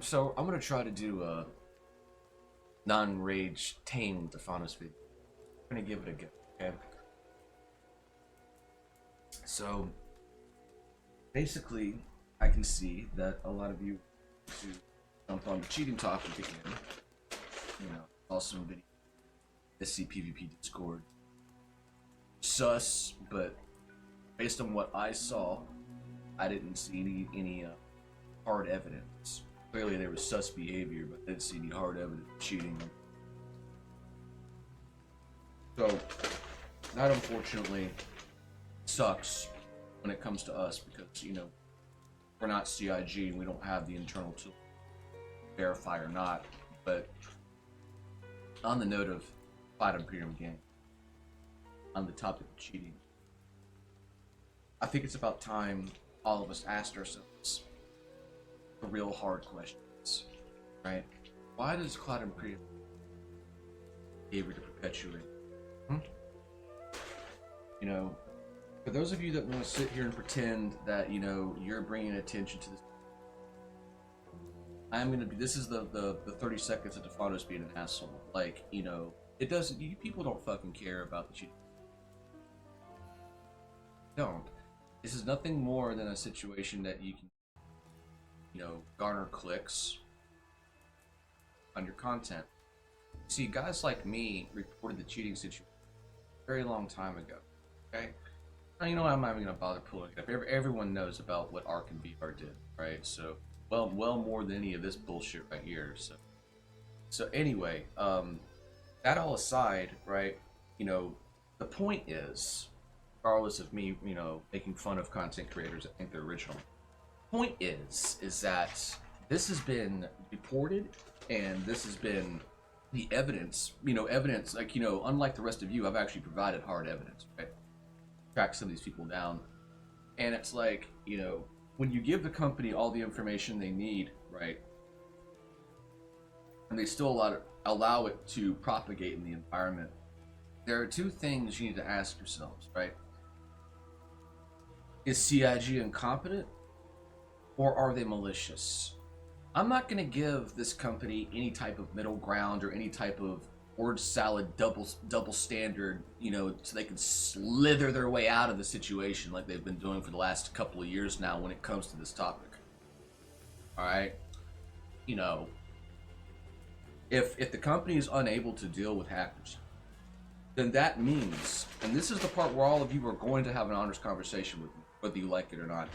So I'm gonna try to do a non-rage tame Defanos video. I'm gonna give it a go, okay? So basically, I can see that a lot of you to jump on the cheating topic again. You know, also video, SC PvP Discord. Sus, but based on what I saw, I didn't see any hard evidence. Clearly, there was sus behavior, but didn't see any hard evidence of cheating. So that unfortunately sucks when it comes to us because, you know, we're not CIG and we don't have the internal tool to verify or not. But on the note of Cloud Imperium game, on the topic of cheating, I think it's about time all of us asked ourselves the real hard questions, right? Why does Cloud Imperium behavior to perpetuate? You know, for those of you that want to sit here and pretend that, you know, you're bringing attention to this, I'm gonna be. This is the 30 seconds of Defanos being an asshole. Like, you know, it doesn't. You people don't fucking care about the cheating. Don't. This is nothing more than a situation that you can, you know, garner clicks on your content. See, guys like me reported the cheating situation a very long time ago. Okay, now, you know, I'm not even gonna bother pulling it up. Everyone knows about what Ark and VR did, right? So, well more than any of this bullshit right here. So anyway, that all aside, right? You know, the point is, regardless of me, you know, making fun of content creators that think they're original. Point is that this has been reported, and this has been the evidence. You know, evidence like, you know, unlike the rest of you, I've actually provided hard evidence, right? Track some of these people down, and it's like, you know, when you give the company all the information they need, right, and they still allow it to propagate in the environment, there are two things you need to ask yourselves, right? Is CIG incompetent, or are they malicious? I'm not going to give this company any type of middle ground or any type of word salad double standard, you know, so they can slither their way out of the situation like they've been doing for the last couple of years now when it comes to this topic. All right, you know, if the company is unable to deal with hackers, then that means, and this is the part where all of you are going to have an honest conversation with me, whether you like it or not.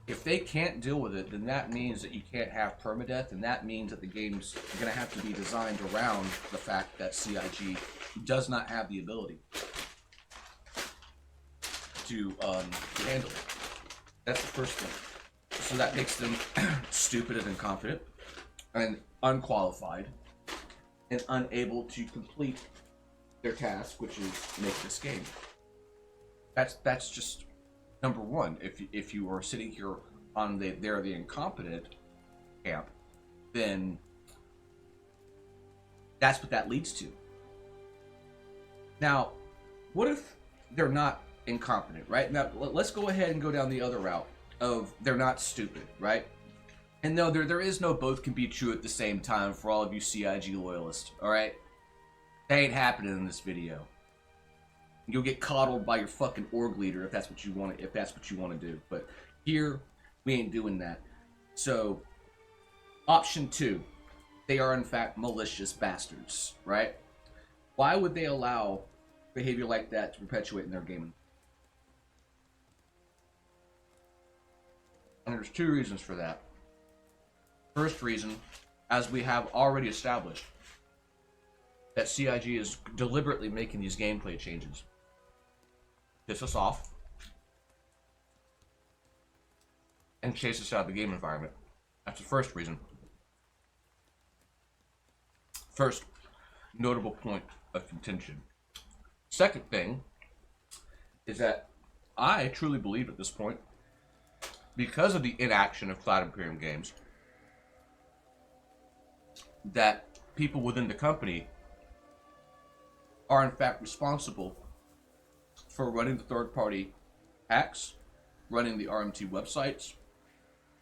If they can't deal with it, then that means that you can't have permadeath, and that means that the game's going to have to be designed around the fact that CIG does not have the ability to handle it. That's the first thing. So that makes them stupid and incompetent and unqualified and unable to complete their task, which is make this game. That's just number one. If you are sitting here on they're the incompetent camp, then that's what that leads to. Now, what if they're not incompetent, right? Now, let's go ahead and go down the other route of they're not stupid, right? And no, there is no both can be true at the same time for all of you CIG loyalists, all right? That ain't happening in this video. You'll get coddled by your fucking org leader if that's what you want to do. But here, we ain't doing that. So, option two, they are in fact malicious bastards, right? Why would they allow behavior like that to perpetuate in their gaming? And there's two reasons for that. First reason, as we have already established, that CIG is deliberately making these gameplay changes. Piss us off and chase us out of the game environment. That's the first reason. First notable point of contention. Second thing is that I truly believe at this point, because of the inaction of Cloud Imperium games, that people within the company are in fact responsible for running the third-party hacks, running the RMT websites,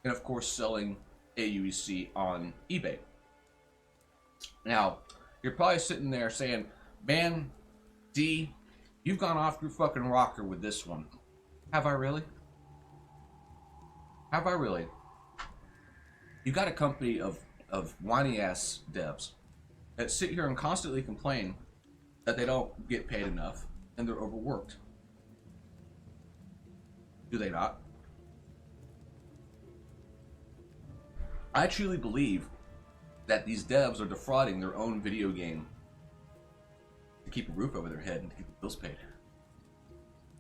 and of course selling AUEC on eBay. Now, you're probably sitting there saying, man, D, you've gone off your fucking rocker with this one. Have I really? Have I really? You got a company of whiny ass devs that sit here and constantly complain that they don't get paid enough and they're overworked. Do they not? I truly believe that these devs are defrauding their own video game to keep a roof over their head and to keep the bills paid.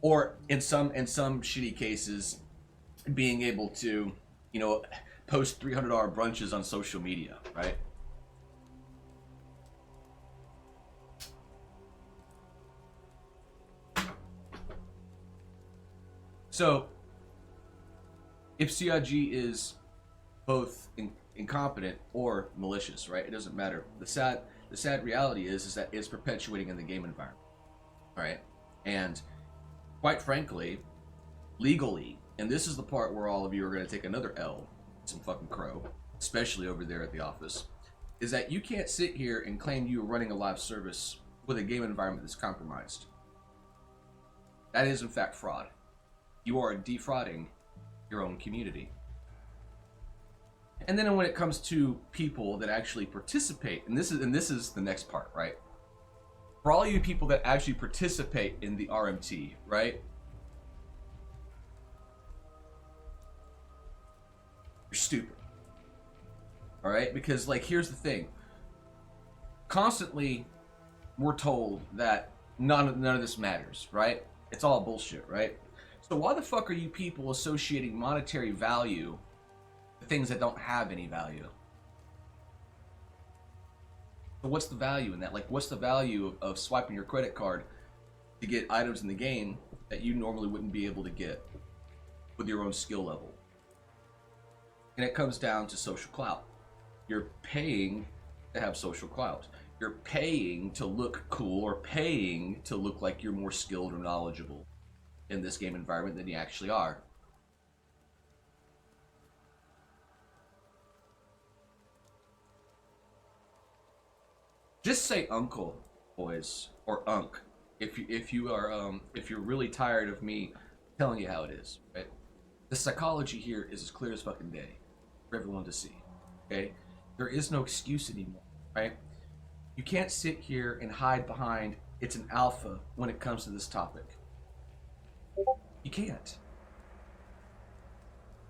Or in some shitty cases, being able to, you know, post $300 brunches on social media, right? So, if CIG is both incompetent or malicious, right? It doesn't matter. The sad reality is that it's perpetuating in the game environment, all right? And quite frankly, legally, and this is the part where all of you are going to take another L, some fucking crow, especially over there at the office, is that you can't sit here and claim you are running a live service with a game environment that's compromised. That is in fact fraud. You are defrauding your own community. And then when it comes to people that actually participate, and this is the next part, right? For all you people that actually participate in the RMT, right? You're stupid. All right? Because, like, here's the thing. Constantly, we're told that none of this matters, right? It's all bullshit, right? So why the fuck are you people associating monetary value with things that don't have any value? So what's the value in that? Like, what's the value of swiping your credit card to get items in the game that you normally wouldn't be able to get with your own skill level? And it comes down to social clout. You're paying to have social clout. You're paying to look cool or paying to look like you're more skilled or knowledgeable in this game environment than you actually are. Just say uncle, boys, or unk, if you're really tired of me telling you how it is, right? The psychology here is as clear as fucking day for everyone to see. Okay? There is no excuse anymore, right? You can't sit here and hide behind it's an alpha when it comes to this topic. You can't.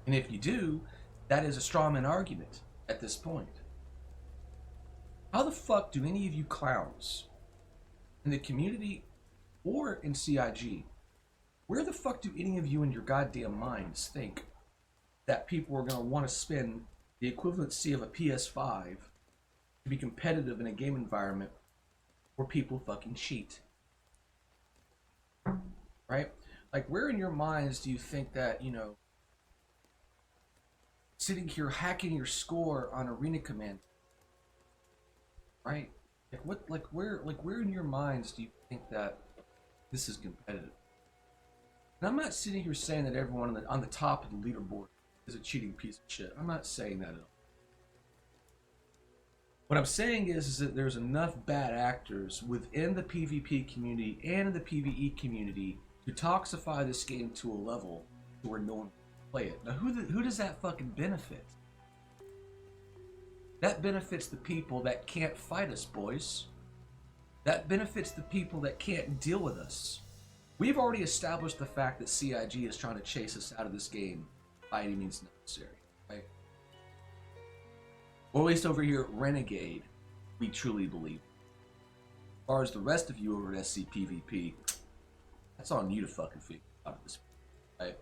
And if you do, that is a strawman argument at this point. How the fuck do any of you clowns in the community or in CIG, where the fuck do any of you in your goddamn minds think that people are going to want to spend the equivalency of a PS5 to be competitive in a game environment where people fucking cheat? Right? Like, where in your minds do you think that, you know, sitting here hacking your score on Arena Command, right? Where in your minds do you think that this is competitive? And I'm not sitting here saying that everyone on the top of the leaderboard is a cheating piece of shit. I'm not saying that at all. What I'm saying is that there's enough bad actors within the PvP community and in the PvE community to toxify this game to a level where no one can play it. Now, who does that fucking benefit? That benefits the people that can't fight us, boys. That benefits the people that can't deal with us. We've already established the fact that CIG is trying to chase us out of this game by any means necessary, right? Or at least over here at Renegade, we truly believe. As far as the rest of you over at SCPVP, that's on you to fucking figure out at this point, right?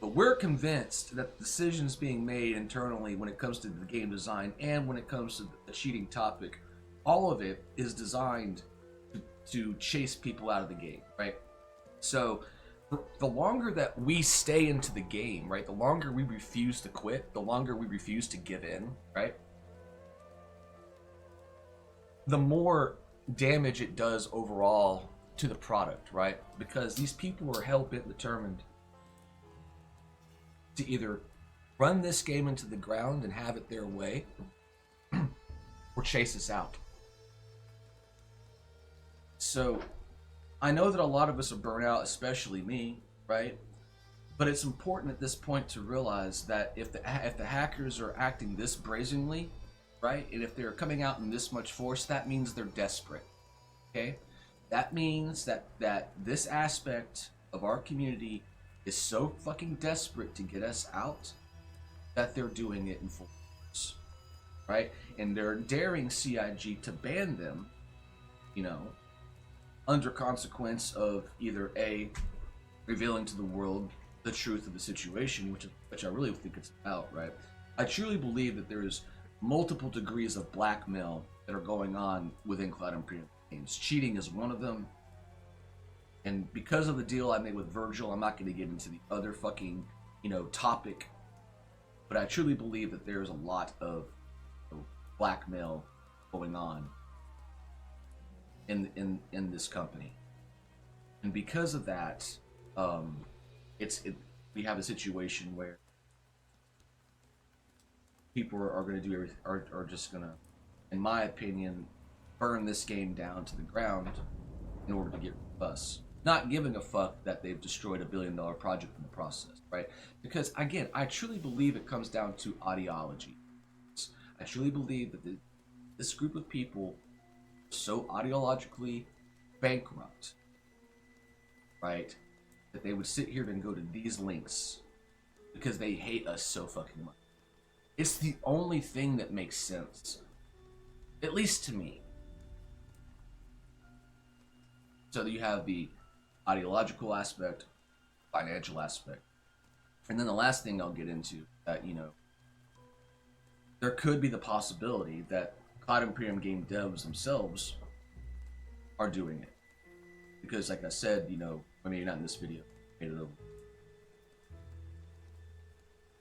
But we're convinced that the decisions being made internally when it comes to the game design and when it comes to the cheating topic, all of it is designed to chase people out of the game, right? So the longer that we stay into the game, right, the longer we refuse to quit, the longer we refuse to give in, right, the more damage it does overall to the product, right? Because these people are hell-bent determined to either run this game into the ground and have it their way, or chase us out. So I know that a lot of us are burnt out, especially me, right? But it's important at this point to realize that if the hackers are acting this brazenly, right, and if they're coming out in this much force, that means they're desperate. Okay, that means that this aspect of our community is so fucking desperate to get us out that they're doing it in full force, right? And they're daring CIG to ban them, you know, under consequence of either A, revealing to the world the truth of the situation, which I really think it's about, right? I truly believe that there's multiple degrees of blackmail that are going on within Cloud Imperium games. Cheating is one of them. And because of the deal I made with Virgil, I'm not going to get into the other fucking, you know, topic. But I truly believe that there's a lot of, you know, blackmail going on in this company. And because of that, we have a situation where people are going to do everything, are just going to, in my opinion, burn this game down to the ground in order to get rid of us. Not giving a fuck that they've destroyed $1 billion project in the process, right? Because again, I truly believe it comes down to ideology. I truly believe that this group of people are so ideologically bankrupt, right, that they would sit here and go to these links because they hate us so fucking much. It's the only thing that makes sense, at least to me. So you have the ideological aspect, financial aspect, and then the last thing I'll get into that, you know, there could be the possibility that Cloud Imperium game devs themselves are doing it, because like I said, you know, I mean, not in this video,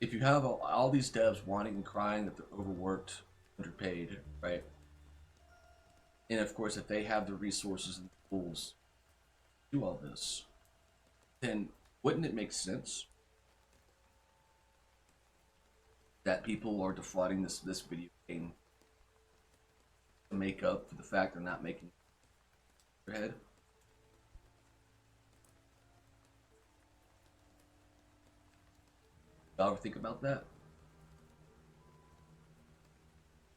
if you have all these devs whining and crying that they're overworked, underpaid, right? And of course, if they have the resources and the tools to do all this, then wouldn't it make sense that people are defrauding this video game to make up for the fact they're not making their head? Y'all ever think about that?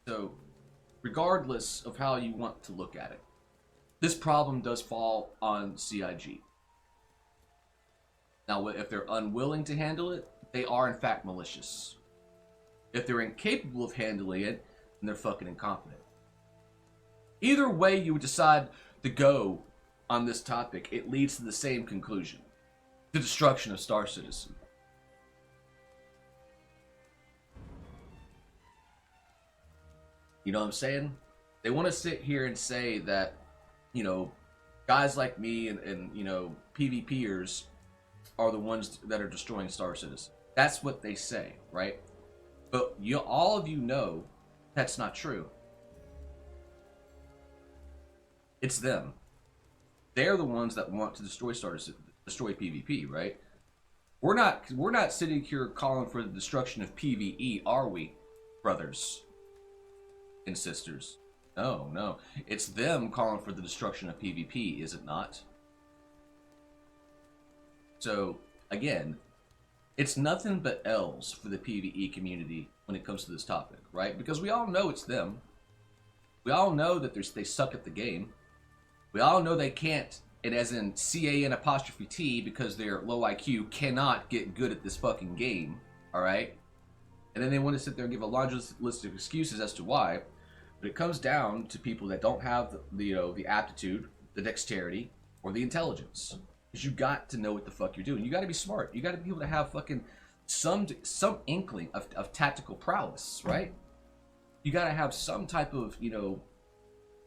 So, regardless of how you want to look at it, this problem does fall on CIG. Now, if they're unwilling to handle it, they are in fact malicious. If they're incapable of handling it, then they're fucking incompetent. Either way you decide to go on this topic, it leads to the same conclusion: the destruction of Star Citizen. You know what I'm saying? They want to sit here and say that, you know, guys like me and you know, PvPers are the ones that are destroying Star Citizen. That's what they say, right? But all of you know that's not true. It's them. They're the ones that want to destroy destroy PvP, right? We're not sitting here calling for the destruction of PvE, are we, brothers and sisters? No. It's them calling for the destruction of PvP, is it not? So, again, it's nothing but L's for the PvE community when it comes to this topic, right? Because we all know it's them. We all know that they suck at the game. We all know they can't, and as in CAN''T, because they're low IQ, cannot get good at this fucking game, alright? And then they want to sit there and give a laundry list of excuses as to why. But it comes down to people that don't have the aptitude, the dexterity, or the intelligence. Because you got to know what the fuck you're doing. You got to be smart. You got to be able to have fucking some inkling of tactical prowess, right? You got to have some type of, you know,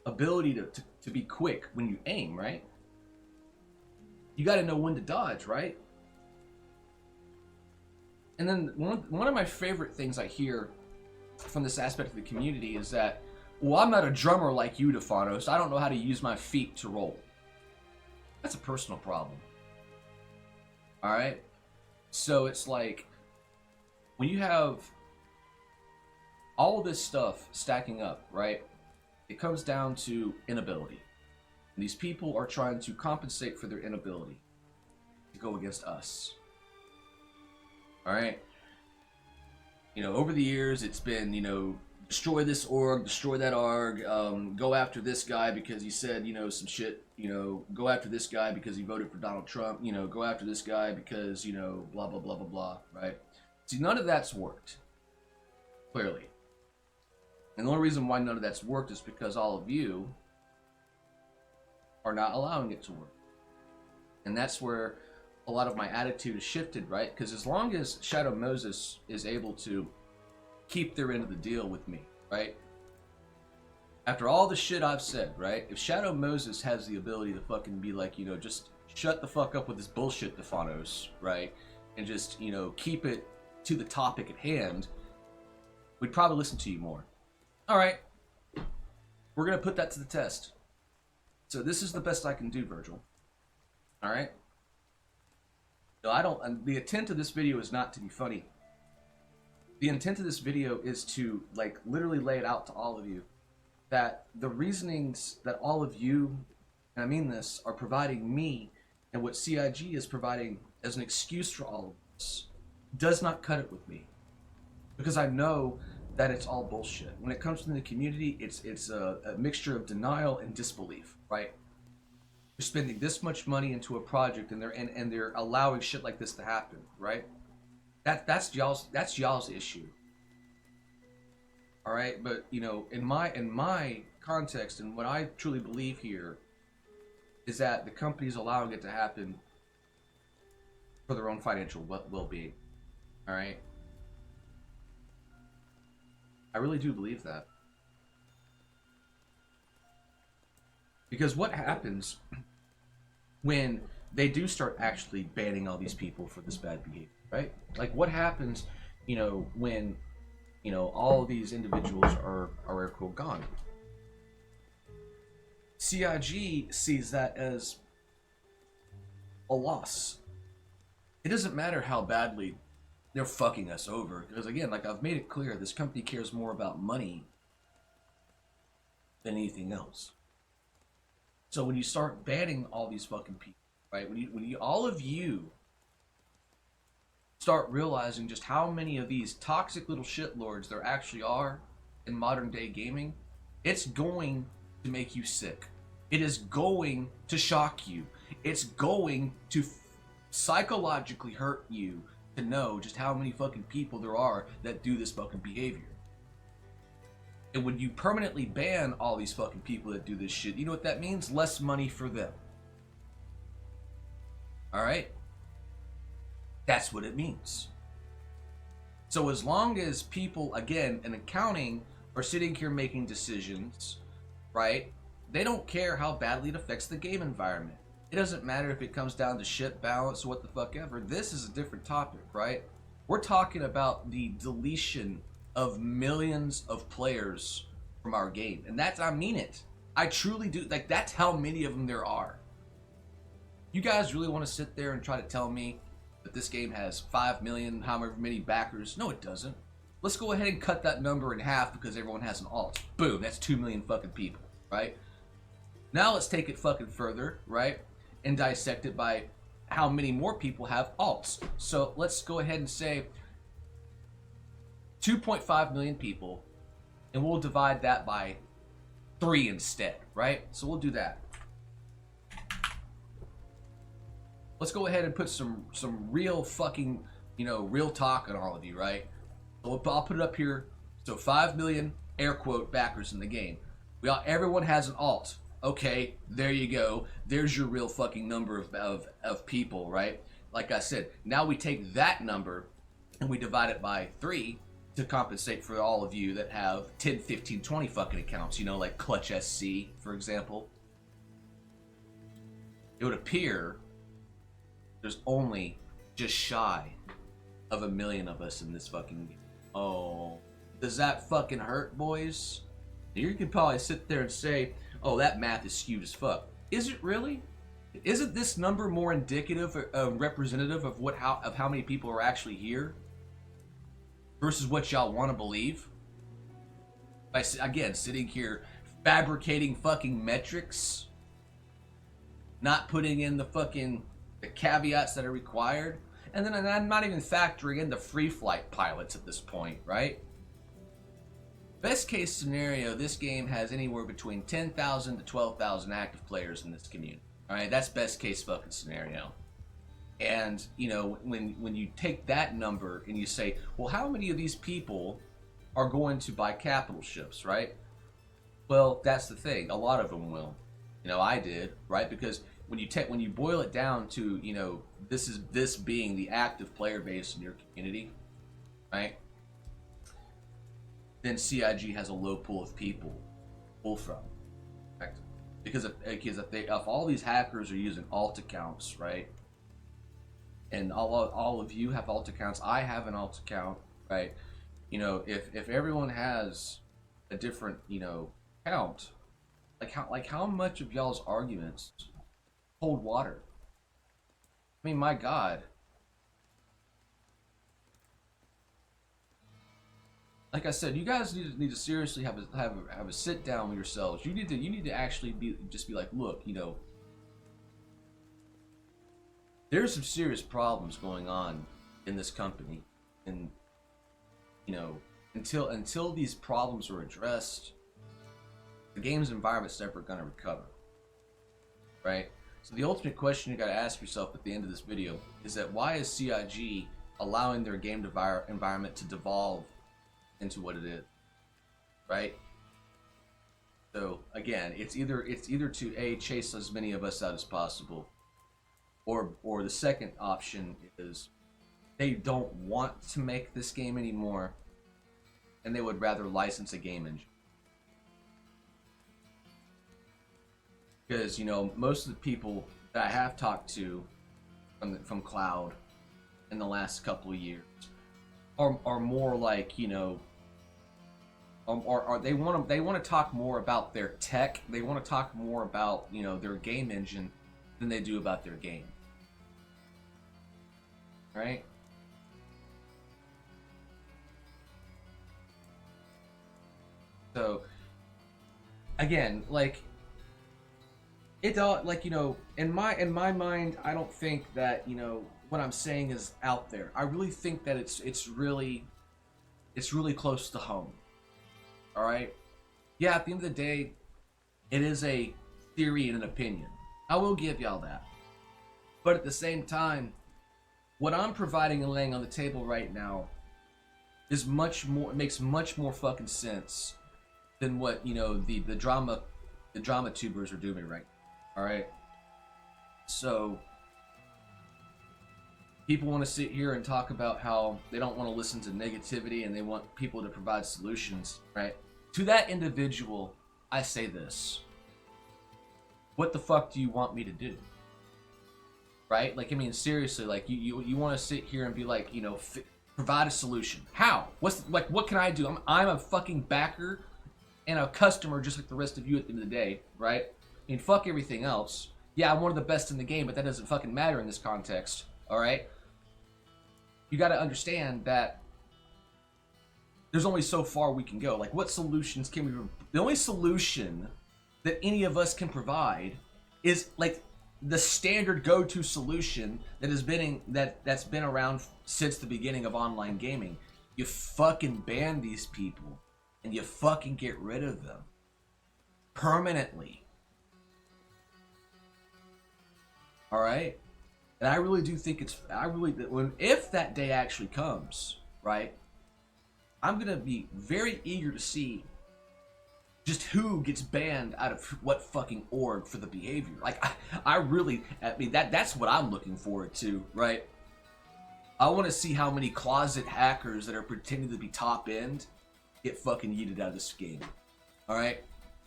ability to be quick when you aim, right? You got to know when to dodge, right? And then one of my favorite things I hear from this aspect of the community is that, well, I'm not a drummer like you, Defano, so I don't know how to use my feet to roll. That's a personal problem. Alright? So it's like, when you have all of this stuff stacking up, right? It comes down to inability. And these people are trying to compensate for their inability to go against us. All right? You know, over the years, it's been, you know, destroy this org, destroy that org, go after this guy because he said, you know, some shit, you know, go after this guy because he voted for Donald Trump, you know, go after this guy because, you know, blah, blah, blah, blah, blah, right? See, none of that's worked, clearly. And the only reason why none of that's worked is because all of you are not allowing it to work. And that's where a lot of my attitude has shifted, right? Because as long as Shadow Moses is able to keep their end of the deal with me, right? After all the shit I've said, right? If Shadow Moses has the ability to fucking be like, you know, just shut the fuck up with this bullshit, Defanos, right? And just, you know, keep it to the topic at hand, we'd probably listen to you more. All right. We're going to put that to the test. So this is the best I can do, Virgil. All right? No, the intent of this video is not to be funny. The intent of this video is to, like, literally lay it out to all of you that the reasonings that all of you, and I mean this, are providing me and what CIG is providing as an excuse for all of this does not cut it with me. Because I know that it's all bullshit. When it comes from the community, it's a mixture of denial and disbelief, right? You're spending this much money into a project and they're allowing shit like this to happen, right? That's y'all's issue. All right, but you know, in my context and what I truly believe here is that the company's allowing it to happen for their own financial well-being. All right? I really do believe that. Because what happens when they do start actually banning all these people for this bad behavior, right? Like what happens, you know, when, you know, all of these individuals are air quote gone? CIG sees that as a loss. It doesn't matter how badly they're fucking us over, because again, like I've made it clear, this company cares more about money than anything else. So when you start banning all these fucking people, right? When you all of you start realizing just how many of these toxic little shitlords there actually are in modern day gaming, it's going to make you sick. It is going to shock you. It's going to psychologically hurt you to know just how many fucking people there are that do this fucking behavior. And when you permanently ban all these fucking people that do this shit, you know what that means? Less money for them. Alright? That's what it means. So as long as people, again, in accounting, are sitting here making decisions, right? They don't care how badly it affects the game environment. It doesn't matter if it comes down to shit balance or what the fuck ever. This is a different topic, right? We're talking about the deletion of millions of players from our game. And that's, I mean it. I truly do. Like, that's how many of them there are. You guys really want to sit there and try to tell me that this game has 5 million, however many backers? No, it doesn't. Let's go ahead and cut that number in half because everyone has an alt. Boom, that's 2 million fucking people, right? Now let's take it fucking further, right? And dissect it by how many more people have alts. So let's go ahead and say 2.5 million people, and we'll divide that by 3 instead, right? So we'll do that. Let's go ahead and put some real fucking, you know, real talk on all of you, right? So I'll put it up here. So 5 million air quote backers in the game. Everyone has an alt. Okay, there you go. There's your real fucking number of people, right? Like I said, now we take that number and we divide it by 3 to compensate for all of you that have 10, 15, 20 fucking accounts, you know, like Clutch SC, for example. It would appear there's only just shy of 1 million of us in this fucking game. Oh, does that fucking hurt, boys? You could probably sit there and say, oh, that math is skewed as fuck. Is it really? Isn't this number more indicative or representative of how many people are actually here? versus what y'all want to believe. By, again, sitting here fabricating fucking metrics, not putting in the caveats that are required, and then I'm not even factoring in the free flight pilots at this point, right? Best case scenario, this game has anywhere between 10,000 to 12,000 active players in this community. All right, that's best case fucking scenario. And you know, when you take that number and you say, well, how many of these people are going to buy capital ships, right? Well, that's the thing. A lot of them will. You know, I did, right? Because when you boil it down to, you know, this being the active player base in your community, right? Then CIG has a low pool of people to pull from, right? Because if all these hackers are using alt accounts, right? And all of you have alt accounts. I have an alt account, right? You know, if everyone has a different, you know, account, like how much of y'all's arguments hold water? I mean, my God. Like I said, you guys need to seriously have a sit down with yourselves. You need to actually be like, look, you know, there's some serious problems going on in this company, and you know, until these problems are addressed, the game's environment's never gonna recover, right? So the ultimate question you gotta ask yourself at the end of this video is that why is CIG allowing their game environment to devolve into what it is, right? So again, it's either to chase as many of us out as possible, or the second option is they don't want to make this game anymore, and they would rather license a game engine. Because, you know, most of the people that I have talked to from Cloud in the last couple of years are more like, you know, they want to talk more about their tech. They want to talk more about, you know, their game engine than they do about their game. Right? So again, like it all, like, you know, in my mind, I don't think that, you know, what I'm saying is out there. I really think that it's really close to home. All right? Yeah, at the end of the day, it is a theory and an opinion. I will give y'all that. But at the same time, what I'm providing and laying on the table right now is much more, it makes much more fucking sense than what, you know, the drama tubers are doing right now. All right? So people want to sit here and talk about how they don't want to listen to negativity and they want people to provide solutions, right? To that individual, I say this. What the fuck do you want me to do? Right? Like, I mean, seriously, like, you want to sit here and be like, you know, provide a solution. How? What can I do? I'm a fucking backer and a customer just like the rest of you at the end of the day, right? I mean, fuck everything else. Yeah, I'm one of the best in the game, but that doesn't fucking matter in this context, all right? You got to understand that there's only so far we can go. Like, what solutions can we... The only solution that any of us can provide is, like, the standard go-to solution that has been that's been around since the beginning of online gaming. You fucking ban these people and you fucking get rid of them permanently. All right? And I really do think if that day actually comes, right? I'm going to be very eager to see just who gets banned out of what fucking org for the behavior. Like, I mean, that's what I'm looking forward to, right? I want to see how many closet hackers that are pretending to be top end get fucking yeeted out of this game. All right?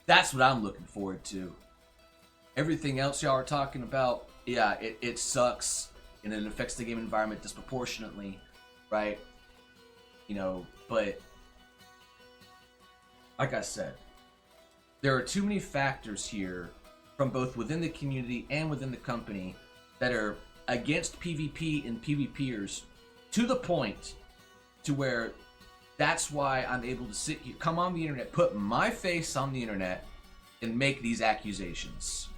That's what I'm looking forward to. Everything else y'all are talking about, yeah, it sucks and it affects the game environment disproportionately, right? You know, but like I said, there are too many factors here from both within the community and within the company that are against PvP and PvPers to the point to where That's why I'm able to sit here, come on the internet, put my face on the internet, and make these accusations.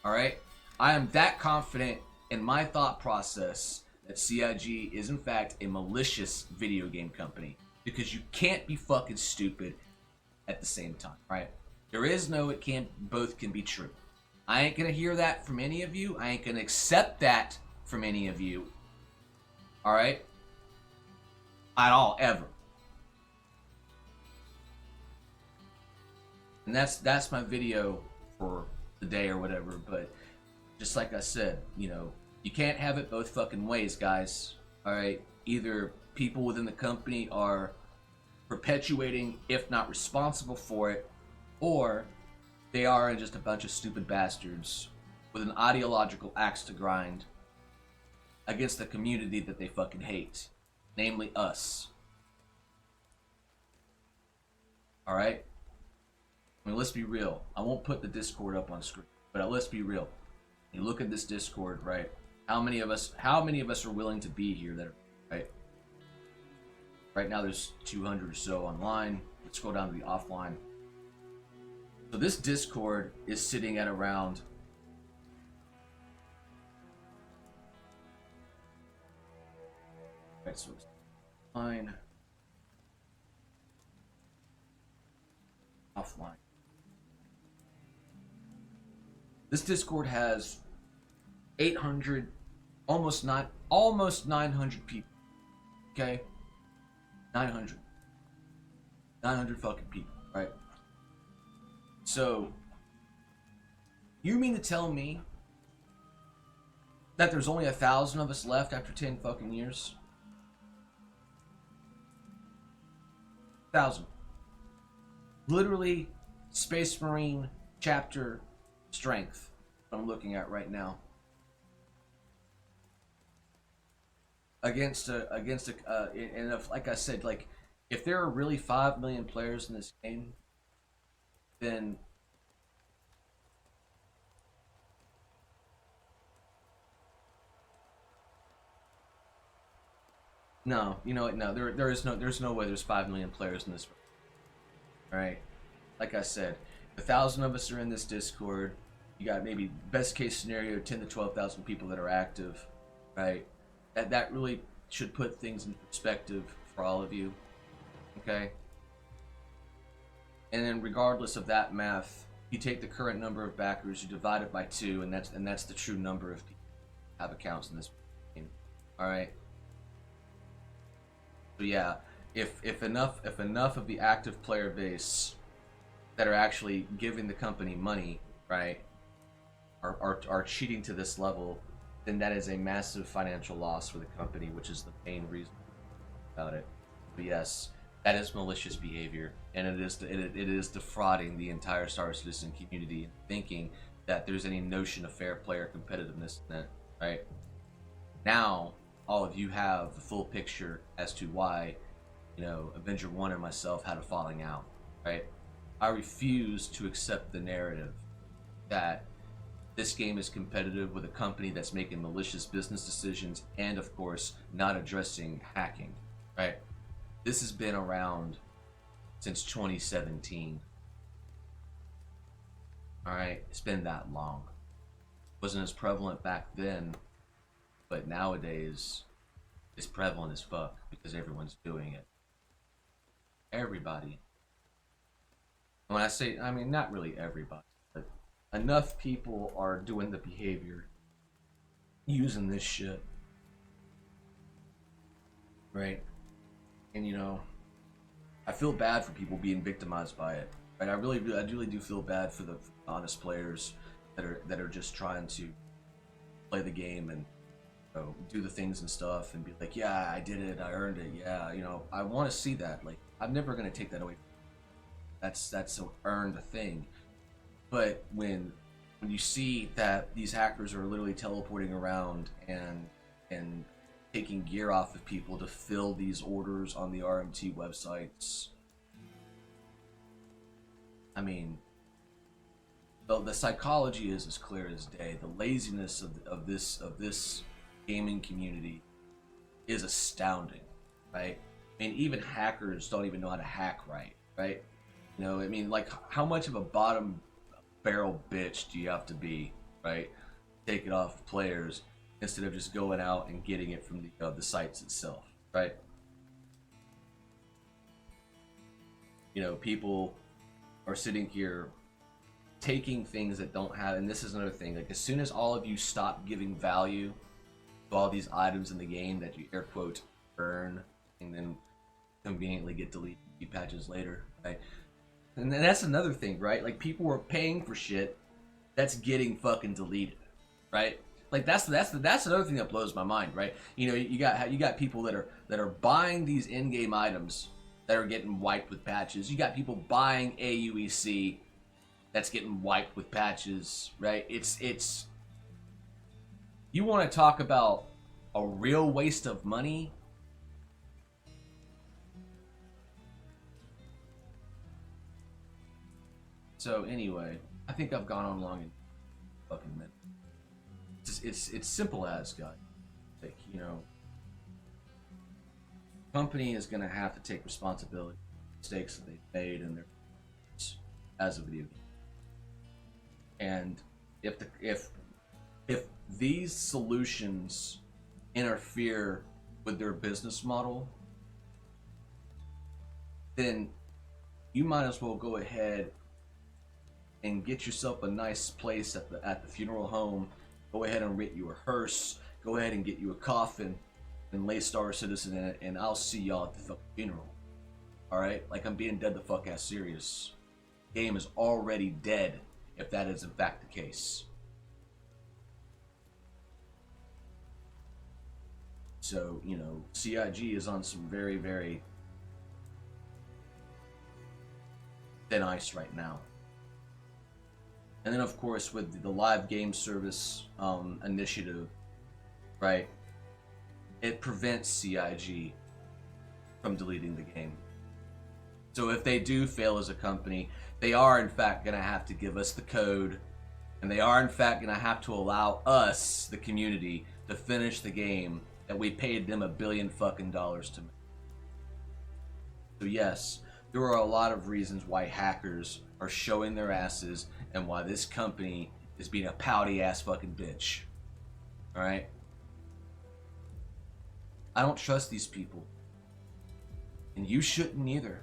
All right? I am that confident in my thought process that CIG is in fact a malicious video game company, because you can't be fucking stupid at the same time, right? There is no it can't both can be true. I ain't gonna hear that from any of you. I ain't gonna accept that from any of you. All right? At all, ever. And that's my video for the day or whatever. But just like I said, you know, you can't have it both fucking ways, guys. All right? Either people within the company are perpetuating, if not responsible for it, or they are just a bunch of stupid bastards with an ideological axe to grind against the community that they fucking hate, namely us. All right? I mean, let's be real. I won't put the Discord up on screen, but let's be real. You look at this Discord, right? How many of us are willing to be here that are, right? Right now there's 200 or so online. Let's go down to the offline. So this Discord is sitting at around right, so it's fine. Offline. This Discord has 800, almost 900 people. Okay? 900 fucking people, right? So, you mean to tell me that there's only 1,000 of us left after 10 fucking years? 1,000. Literally, Space Marine chapter strength. I'm looking at right now. Against a and if, like I said, like if there are really 5 million players in this game, then no, you know what? No, there's no way there's 5 million players in this. All right, like I said, 1,000 of us are in this Discord. You got maybe best case scenario 10 to 12,000 people that are active, right? That really should put things in perspective for all of you, okay? And then regardless of that math, you take the current number of backers, you divide it by 2, and that's the true number of people who have accounts in this game. All right. So yeah, if enough of the active player base that are actually giving the company money, right, are cheating to this level, then that is a massive financial loss for the company, which is the main reason about it. But yes, that is malicious behavior, and it is defrauding the entire Star Citizen community and thinking that there's any notion of fair play or competitiveness in that, right? Now, all of you have the full picture as to why, you know, Avenger 1 and myself had a falling out, right? I refuse to accept the narrative that this game is competitive with a company that's making malicious business decisions and, of course, not addressing hacking, right? This has been around since 2017. All right, it's been that long. It wasn't as prevalent back then, but nowadays it's prevalent as fuck because everyone's doing it. Everybody. When I say, I mean, not really everybody, but enough people are doing the behavior, using this shit, right? And you know, I feel bad for people being victimized by it, right? I really do feel bad for the honest players that are just trying to play the game and, you know, do the things and stuff and be like, yeah, I did it, I earned it, yeah, you know, I want to see that. Like, I'm never gonna take that away. That's an earned thing. But when you see that these hackers are literally teleporting around and taking gear off of people to fill these orders on the RMT websites, I mean, the psychology is as clear as day. The laziness of this gaming community is astounding, right? I mean, even hackers don't even know how to hack right, right? You know, I mean, like, how much of a bottom barrel bitch do you have to be, right? Take it off of players instead of just going out and getting it from the sites itself, right? You know, people are sitting here taking things that don't have, and this is another thing, like as soon as all of you stop giving value to all these items in the game that you air quote earn and then conveniently get deleted patches later, right? And then that's another thing, right? Like people are paying for shit that's getting fucking deleted, right? Like that's another thing that blows my mind, right? You know, you got people that are buying these in-game items that are getting wiped with patches. You got people buying AUEC that's getting wiped with patches, right? It's you want to talk about a real waste of money. So anyway, I think I've gone on long and fucking minute. It's simple as, guys. Like, you know, company is gonna have to take responsibility for mistakes that they've made in their as a video game. And if these solutions interfere with their business model, then you might as well go ahead and get yourself a nice place at the funeral home. Go ahead and rent you a hearse. Go ahead and get you a coffin and lay Star Citizen in it, and I'll see y'all at the fucking funeral. Alright? Like, I'm being dead the fuck ass serious. The game is already dead if that is in fact the case. So, you know, CIG is on some very, very thin ice right now. And then, of course, with the live game service initiative, right, it prevents CIG from deleting the game. So if they do fail as a company, they are in fact going to have to give us the code, and they are in fact going to have to allow us, the community, to finish the game that we paid them $1 billion fucking dollars to make. So yes, there are a lot of reasons why hackers are showing their asses and why this company is being a pouty ass fucking bitch. Alright? I don't trust these people. And you shouldn't either.